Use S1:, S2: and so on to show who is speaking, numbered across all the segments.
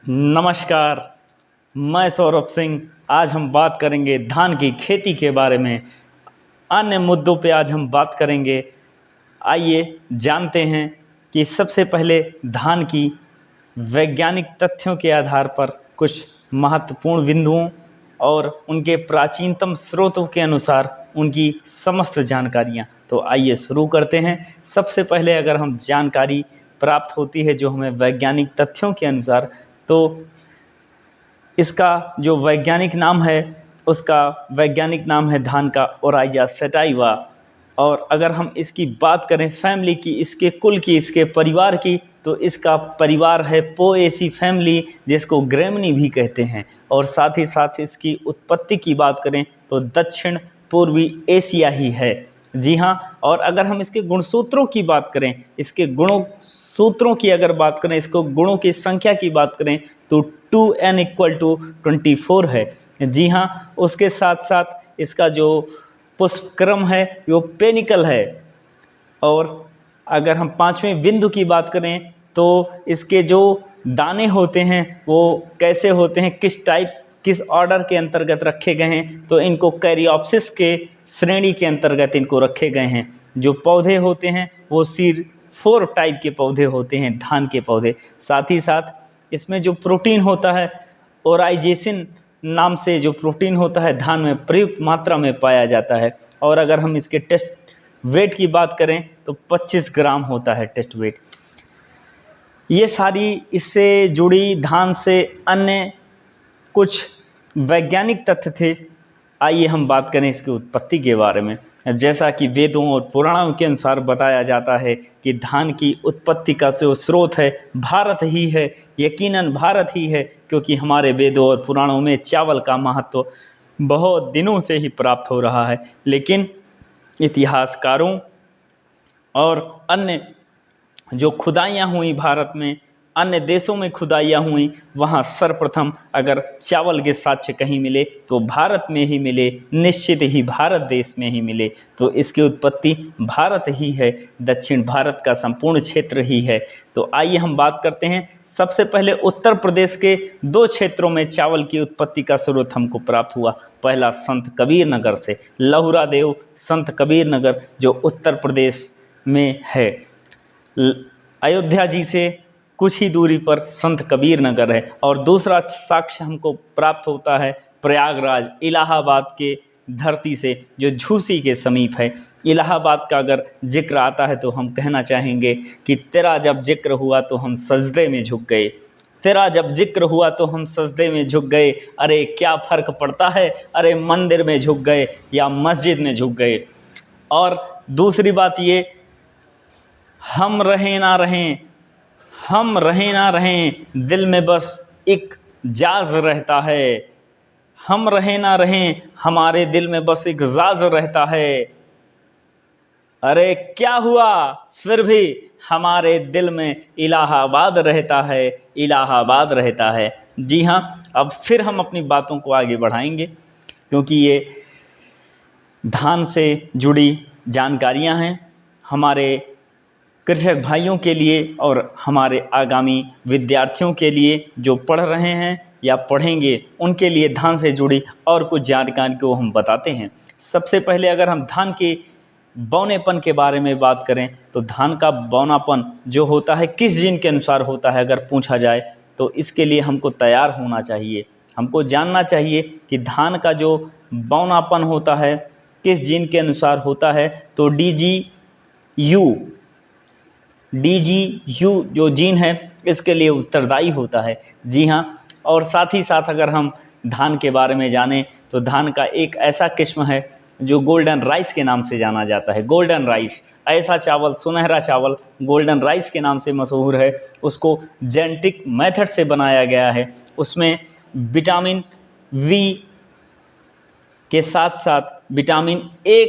S1: नमस्कार। मैं सौरभ सिंह। आज हम बात करेंगे धान की खेती के बारे में। अन्य मुद्दों पे आज हम बात करेंगे। आइए जानते हैं कि सबसे पहले धान की वैज्ञानिक तथ्यों के आधार पर कुछ महत्वपूर्ण बिंदुओं और उनके प्राचीनतम स्रोतों के अनुसार उनकी समस्त जानकारियाँ। तो आइए शुरू करते हैं। सबसे पहले अगर हम जानकारी प्राप्त होती है जो हमें वैज्ञानिक तथ्यों के अनुसार, तो इसका जो वैज्ञानिक नाम है उसका वैज्ञानिक नाम है धान का ओराइजा सटाइवा। और अगर हम इसकी बात करें फैमिली की, इसके कुल की, इसके परिवार की, तो इसका परिवार है पोएसी फैमिली, जिसको ग्रेमनी भी कहते हैं। और साथ ही साथ इसकी उत्पत्ति की बात करें तो दक्षिण पूर्वी एशिया ही है। जी हाँ। और अगर हम इसके गुणसूत्रों की बात करें, इसके गुणों सूत्रों की अगर बात करें, इसको गुणों की संख्या की बात करें तो 2n = 24 है। जी हाँ। उसके साथ साथ इसका जो पुष्पक्रम है वो पेनिकल है। और अगर हम पांचवें बिंदु की बात करें तो इसके जो दाने होते हैं वो कैसे होते हैं, किस टाइप, किस ऑर्डर के अंतर्गत रखे गए हैं, तो इनको कैरियोप्सिस के श्रेणी के अंतर्गत इनको रखे गए हैं। जो पौधे होते हैं वो सिर 4 टाइप के पौधे होते हैं, धान के पौधे। साथ ही साथ इसमें जो प्रोटीन होता है, ओराइजेसिन नाम से जो प्रोटीन होता है धान में प्रयुक्त मात्रा में पाया जाता है। और अगर हम इसके टेस्ट वेट की बात करें तो 25 ग्राम होता है टेस्ट वेट। ये सारी इससे जुड़ी धान से अन्य कुछ वैज्ञानिक तथ्य थे। आइए हम बात करें इसकी उत्पत्ति के बारे में। जैसा कि वेदों और पुराणों के अनुसार बताया जाता है कि धान की उत्पत्ति का जो स्रोत है भारत ही है, यकीनन भारत ही है, क्योंकि हमारे वेदों और पुराणों में चावल का महत्व बहुत दिनों से ही प्राप्त हो रहा है। लेकिन इतिहासकारों और अन्य जो खुदाइयाँ हुई भारत में, अन्य देशों में खुदाइयाँ हुई, वहाँ सर्वप्रथम अगर चावल के साक्ष्य कहीं मिले तो भारत में ही मिले, निश्चित ही भारत देश में ही मिले। तो इसकी उत्पत्ति भारत ही है, दक्षिण भारत का संपूर्ण क्षेत्र ही है। तो आइए हम बात करते हैं। सबसे पहले उत्तर प्रदेश के 2 क्षेत्रों में चावल की उत्पत्ति का स्रोत हमको प्राप्त हुआ। पहला संत कबीर नगर से, लहुरा देव संत कबीर नगर जो उत्तर प्रदेश में है। अयोध्या जी से कुछ ही दूरी पर संत कबीर नगर है। और दूसरा साक्ष्य हमको प्राप्त होता है प्रयागराज, इलाहाबाद के धरती से, जो झूसी के समीप है। इलाहाबाद का अगर जिक्र आता है तो हम कहना चाहेंगे कि तेरा जब जिक्र हुआ तो हम सजदे में झुक गए, तेरा जब जिक्र हुआ तो हम सजदे में झुक गए। अरे क्या फ़र्क पड़ता है, अरे मंदिर में झुक गए या मस्जिद में झुक गए। और दूसरी बात ये, हम रहें ना रहें, हम रहें ना रहें, दिल में बस एक जाज रहता है। हम रहें ना रहें, हमारे दिल में बस एक जाज रहता है। अरे क्या हुआ, फिर भी हमारे दिल में इलाहाबाद रहता है, इलाहाबाद रहता है। जी हाँ। अब फिर हम अपनी बातों को आगे बढ़ाएंगे, क्योंकि ये धान से जुड़ी जानकारियां हैं हमारे कृषक भाइयों के लिए और हमारे आगामी विद्यार्थियों के लिए जो पढ़ रहे हैं या पढ़ेंगे, उनके लिए धान से जुड़ी और कुछ जानकारी को हम बताते हैं। सबसे पहले अगर हम धान के बौनेपन के बारे में बात करें तो धान का बौनापन जो होता है किस जीन के अनुसार होता है अगर पूछा जाए, तो इसके लिए हमको तैयार होना चाहिए। हमको जानना चाहिए कि धान का जो बौनापन होता है किस जीन के अनुसार होता है। तो DGU जो जीन है इसके लिए उत्तरदायी होता है। जी हाँ। और साथ ही साथ अगर हम धान के बारे में जानें तो धान का एक ऐसा किस्म है जो गोल्डन राइस के नाम से जाना जाता है। गोल्डन राइस, ऐसा चावल, सुनहरा चावल गोल्डन राइस के नाम से मशहूर है। उसको जेनेटिक मेथड से बनाया गया है। उसमें विटामिन V के साथ साथ विटामिन A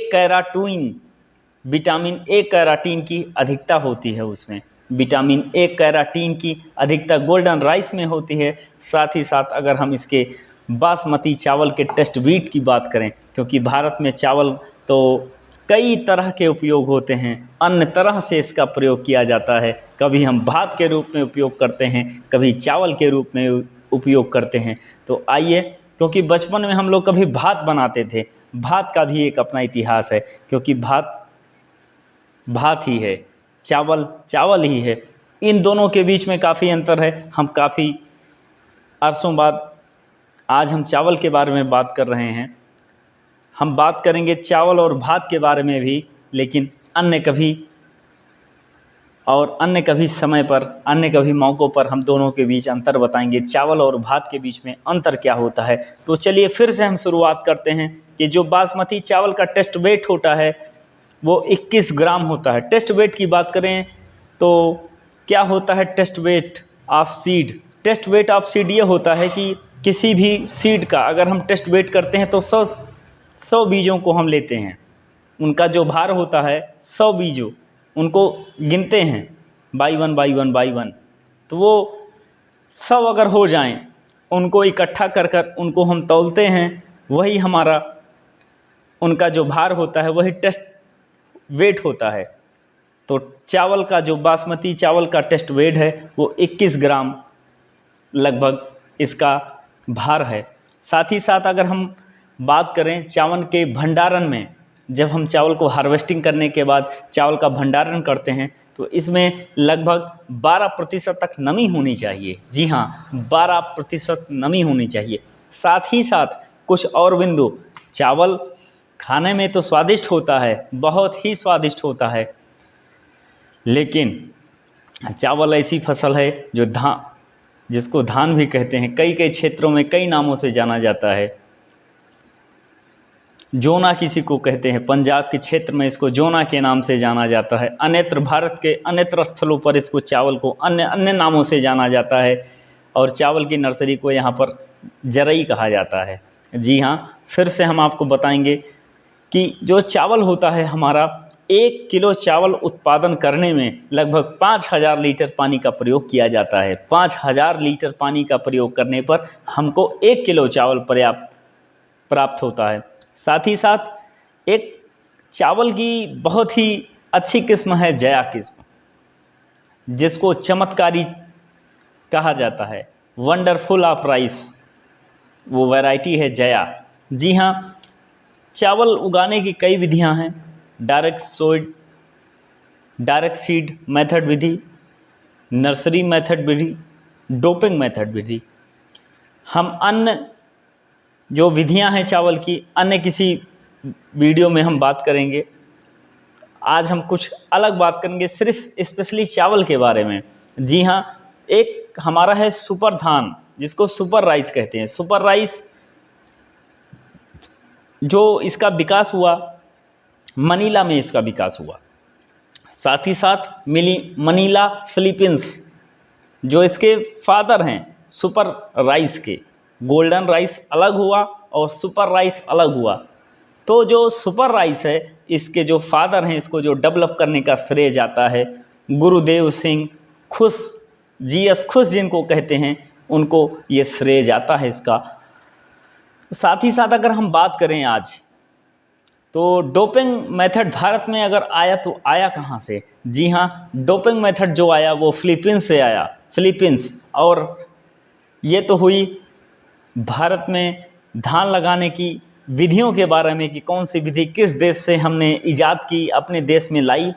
S1: कैराटीन की अधिकता होती है। उसमें विटामिन A कैराटीन की अधिकता गोल्डन राइस में होती है। साथ ही साथ अगर हम इसके बासमती चावल के टेस्ट वेट की बात करें, क्योंकि भारत में चावल तो कई तरह के उपयोग होते हैं, अन्य तरह से इसका प्रयोग किया जाता है। कभी हम भात के रूप में उपयोग करते हैं, कभी चावल के रूप में उपयोग करते हैं। तो आइए, क्योंकि बचपन में हम लोग कभी भात बनाते थे, भात का भी एक अपना इतिहास है, क्योंकि भात भात ही है, चावल चावल ही है। इन दोनों के बीच में काफ़ी अंतर है। हम काफ़ी अरसों बाद आज हम चावल के बारे में बात कर रहे हैं। हम बात करेंगे चावल और भात के बारे में भी, लेकिन अन्य कभी समय पर, अन्य कभी मौक़ों पर हम दोनों के बीच अंतर बताएंगे। चावल और भात के बीच में अंतर क्या होता है। तो चलिए फिर से हम शुरुआत करते हैं कि जो बासमती चावल का टेस्ट वेट होता है वो 21 ग्राम होता है। टेस्ट वेट की बात करें तो क्या होता है test weight of seed. Test weight of seed ये होता है कि किसी भी सीड का अगर हम टेस्ट वेट करते हैं तो 100 बीजों को हम लेते हैं, उनका जो भार होता है 100 बीजों, उनको गिनते हैं बाई वन। तो वो 100 अगर हो जाएं, उनको इकट्ठा कर उनको हम तौलते हैं, वही हमारा उनका जो भार होता है वही टेस्ट वेट होता है। तो चावल का जो बासमती चावल का टेस्ट वेट है वो 21 ग्राम लगभग इसका भार है। साथ ही साथ अगर हम बात करें चावल के भंडारण में, जब हम चावल को हार्वेस्टिंग करने के बाद चावल का भंडारण करते हैं तो इसमें लगभग 12% तक नमी होनी चाहिए। जी हाँ, 12% नमी होनी चाहिए। साथ ही साथ कुछ और बिंदु, चावल खाने में तो स्वादिष्ट होता है, बहुत ही स्वादिष्ट होता है, लेकिन चावल ऐसी फसल है जो जिसको धान भी कहते हैं, कई क्षेत्रों में कई नामों से जाना जाता है। जोना किसी को कहते हैं, पंजाब के क्षेत्र में इसको जोना के नाम से जाना जाता है। अन्यत्र भारत के अन्यत्र स्थलों पर इसको चावल को अन्य नामों से जाना जाता है। और चावल की नर्सरी को यहाँ पर जरई कहा जाता है। जी हाँ, फिर से हम आपको बताएंगे कि जो चावल होता है हमारा, 1 किलो चावल उत्पादन करने में लगभग 5000 लीटर पानी का प्रयोग किया जाता है। 5000 लीटर पानी का प्रयोग करने पर हमको 1 किलो चावल प्राप्त होता है। साथ ही साथ एक चावल की बहुत ही अच्छी किस्म है जया किस्म, जिसको चमत्कारी कहा जाता है, वंडरफुल ऑफ राइस, वो वैरायटी है जया। जी हाँ, चावल उगाने की कई विधियां हैं। डायरेक्ट सीड मेथड विधि, नर्सरी मेथड विधि, डोपिंग मेथड विधि। हम अन्य जो विधियां हैं चावल की, अन्य किसी वीडियो में हम बात करेंगे। आज हम कुछ अलग बात करेंगे सिर्फ स्पेशली चावल के बारे में। जी हाँ, एक हमारा है सुपर धान, जिसको सुपर राइस कहते हैं। सुपर राइस जो इसका विकास हुआ, मनीला में इसका विकास हुआ। साथ ही साथ मनीला फिलीपींस, जो इसके फादर हैं सुपर राइस के, गोल्डन राइस अलग हुआ और सुपर राइस अलग हुआ। तो जो सुपर राइस है, इसके जो फादर हैं, इसको जो डेवलप करने का श्रेय जाता है गुरुदेव सिंह खुश, GS खुश जिनको कहते हैं, उनको ये श्रेय जाता है इसका। साथ ही साथ अगर हम बात करें आज, तो डोपिंग मेथड भारत में अगर आया तो आया कहाँ से। जी हाँ, डोपिंग मेथड जो आया वो फिलीपींस से आया, फिलीपींस। और ये तो हुई भारत में धान लगाने की विधियों के बारे में कि कौन सी विधि किस देश से हमने इजाद की, अपने देश में लाई।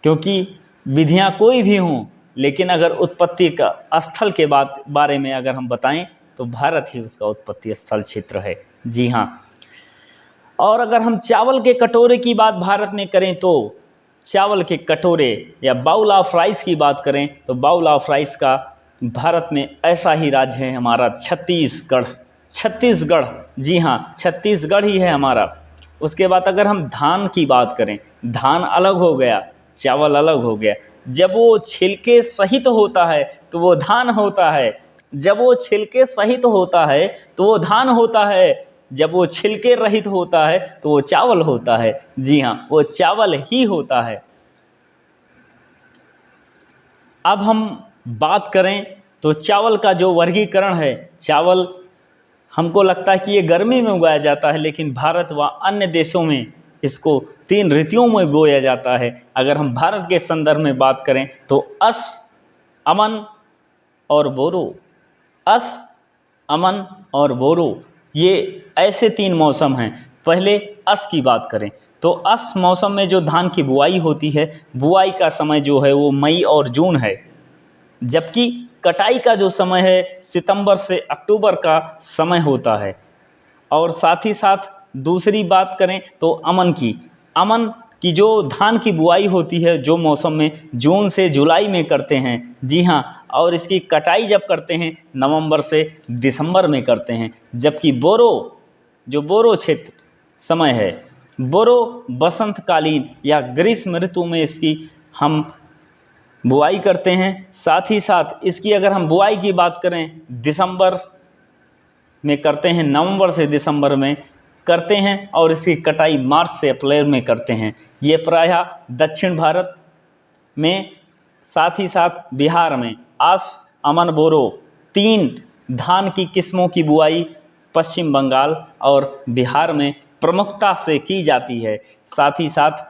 S1: क्योंकि विधियां कोई भी हों, लेकिन अगर उत्पत्ति का स्थल के बारे में अगर हम बताएं तो भारत ही उसका उत्पत्ति स्थल क्षेत्र है। जी हाँ, और अगर हम चावल के कटोरे की बात भारत में करें तो चावल के कटोरे या बाउल ऑफ राइस की बात करें तो बाउल ऑफ राइस का भारत में ऐसा ही राज्य है हमारा छत्तीसगढ़। छत्तीसगढ़, जी हाँ, छत्तीसगढ़ ही है हमारा। उसके बाद अगर हम धान की बात करें, धान अलग हो गया, चावल अलग हो गया। जब वो छिलके सहित होता है तो वो धान होता है, जब वो छिलके सहित होता है तो वो धान होता है, जब वो छिलके रहित होता है तो वो चावल होता है। जी हाँ, वो चावल ही होता है। अब हम बात करें तो चावल का जो वर्गीकरण है, चावल हमको लगता है कि ये गर्मी में उगाया जाता है, लेकिन भारत व अन्य देशों में इसको 3 ऋतुओं में बोया जाता है। अगर हम भारत के संदर्भ में बात करें तो अस, अमन और बोरो। अस, अमन और बोरो, ये ऐसे 3 मौसम हैं। पहले अस की बात करें तो अस मौसम में जो धान की बुआई होती है, बुआई का समय जो है वो मई और जून है, जबकि कटाई का जो समय है सितंबर से अक्टूबर का समय होता है। और साथ ही साथ दूसरी बात करें तो अमन की जो धान की बुआई होती है जो मौसम में जून से जुलाई में करते हैं, जी हाँ, और इसकी कटाई जब करते हैं नवंबर से दिसंबर में करते हैं। जबकि बोरो क्षेत्र समय है, बोरो बसंतकालीन या ग्रीष्म ऋतु में इसकी हम बुआई करते हैं। साथ ही साथ इसकी अगर हम बुआई की बात करें दिसंबर में करते हैं, नवंबर से दिसंबर में करते हैं, और इसकी कटाई मार्च से अप्रैल में करते हैं। ये प्रायः दक्षिण भारत में, साथ ही साथ बिहार में आस, अमन, बोरो 3 धान की किस्मों की बुआई पश्चिम बंगाल और बिहार में प्रमुखता से की जाती है। साथ ही साथ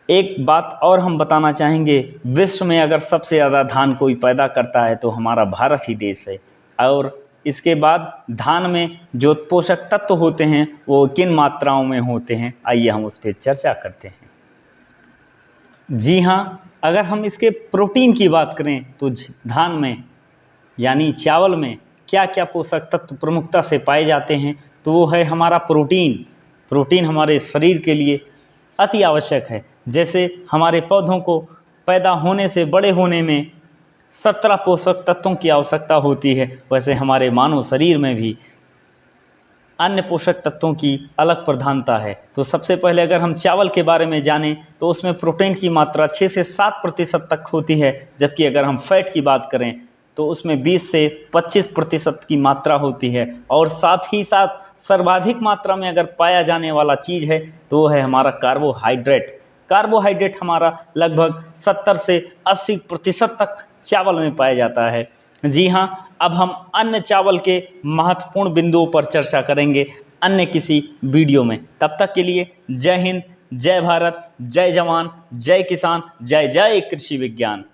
S1: एक बात और हम बताना चाहेंगे, विश्व में अगर सबसे ज़्यादा धान कोई पैदा करता है तो हमारा भारत ही देश है। और इसके बाद धान में जो पोषक तत्व होते हैं वो किन मात्राओं में होते हैं, आइए हम उस पर चर्चा करते हैं। जी हाँ, अगर हम इसके प्रोटीन की बात करें तो धान में यानी चावल में क्या क्या पोषक तत्व प्रमुखता से पाए जाते हैं, तो वो है हमारा प्रोटीन हमारे शरीर के लिए अति आवश्यक है। जैसे हमारे पौधों को पैदा होने से बड़े होने में 17 पोषक तत्वों की आवश्यकता होती है, वैसे हमारे मानव शरीर में भी अन्य पोषक तत्वों की अलग प्रधानता है। तो सबसे पहले अगर हम चावल के बारे में जानें तो उसमें प्रोटीन की मात्रा 6 से 7% तक होती है, जबकि अगर हम फैट की बात करें तो उसमें 20 से 25% की मात्रा होती है। और साथ ही साथ सर्वाधिक मात्रा में अगर पाया जाने वाला चीज़ है तो वो है हमारा कार्बोहाइड्रेट हमारा लगभग 70 से 80% तक चावल में पाया जाता है। जी हाँ, अब हम अन्य चावल के महत्वपूर्ण बिंदुओं पर चर्चा करेंगे अन्य किसी वीडियो में। तब तक के लिए जय हिंद, जय भारत, जय जवान, जय किसान, जय जय कृषि विज्ञान।